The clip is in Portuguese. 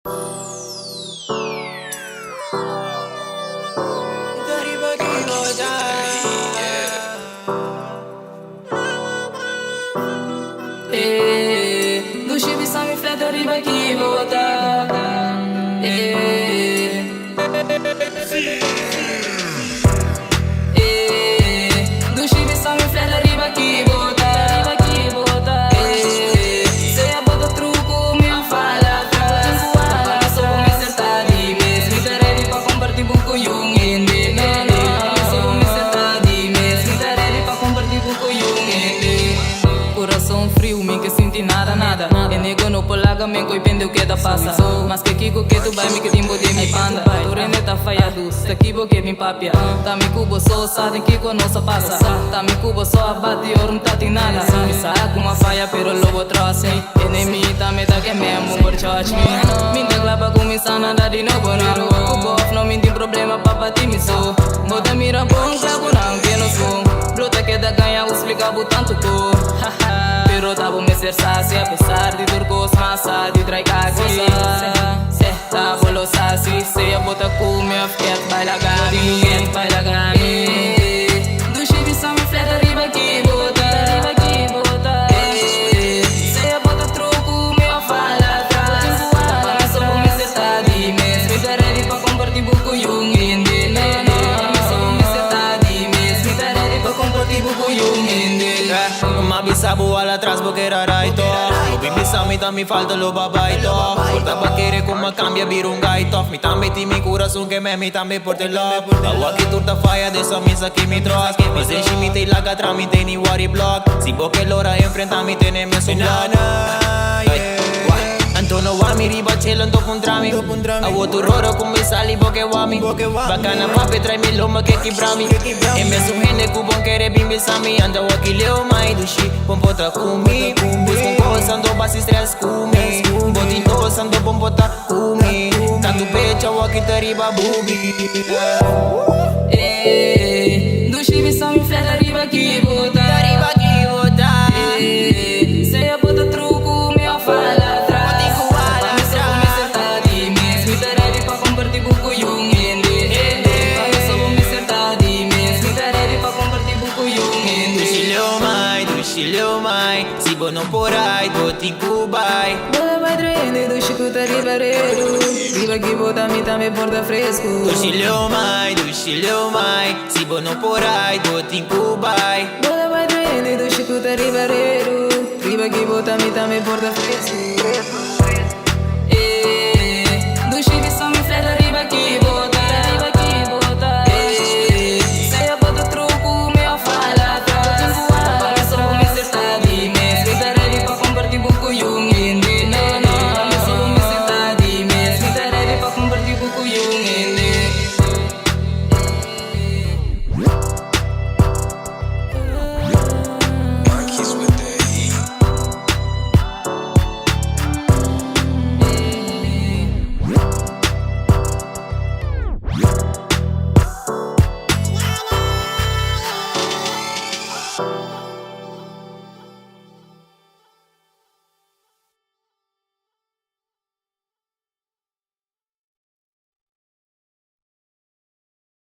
Do chip só me fleta, arriba aqui voltar. Do chip só me fleta, arriba aqui voltar. Sei a bota truco, minha falha. Só vou me acertar de mês. Me darei pra compartilhar com yung ende. Só vou me acertar de mês. Me darei pra compartilhar com yung ende. Coração frio, me que senti nada. E nego no polaga, me coi pende o que da passa. Mas que kiko que tu vai me que timbo de mi panda. Tu rende tá falhado, se kibo que me papia. Tá me cubo só, sabe que nossa passa. Tá me cubo só, abate or não tá tem nada. Me saia com uma falha, pero lobo trouxe. Enemy tá me tá que mesmo por charge me. Me tá glaba começar a nada de novo, não. Cubo off, não me tem problema, papa te me sou. Bota mira bom, clavo não, que não sou. Bruta que da ganha, explica o tanto tô. Pero tabo me ser sassi, a pesar de turcos massa, de trai cagui. Tabo lo sassi, se a bota com minha fiat, baila gami, baila gami. Do chip só me fleta, arriba aqui, bota. Se a bota troco, minha falha atrás. Mas só vou me acertar de mês. Me dá ready pra compartilhar com yung ende. Só vou me acertar de mês. Me dá ready pra compartilhar com yung ende. Mabisa buwal atrás boquera raito. Bibisa mi mi falta lo babaito. Porta bakere kuma cambia birungaito. Mi tambe ti mi corazón que me tambe por te love. Agua que turta falla de esa misa que mi troas. Mi senshi mi te laga tra mi te ni worry block. Si boque lora enfrenta mi te ne me sublana. Antono wa mi riba chillin dopo un drami. Awo tu roro come sali boke wami. Bacana pape trai mi loma che kibrami. E me su hende ku bonkere bimbi sami. Anda wa ki leo mai dushi pompota kumi. Busco cosa ando basi stress kumi. Boti tos ando pompota kumi. Tanto pecha wa ki tariba bubi. Do chip só me fleta, arriba aqui voltar. Sei a bota truco, minha falha. Si bo non porai, doti in Cubai. Bola vai trende, do chico tá ribareiro. Riba que bota mi também porta fresco. Dushilio mai, si bo non porai, doti in Cubai. Bola vai trende, do chico tá ribareiro. Riba que bota mi também porta fresco.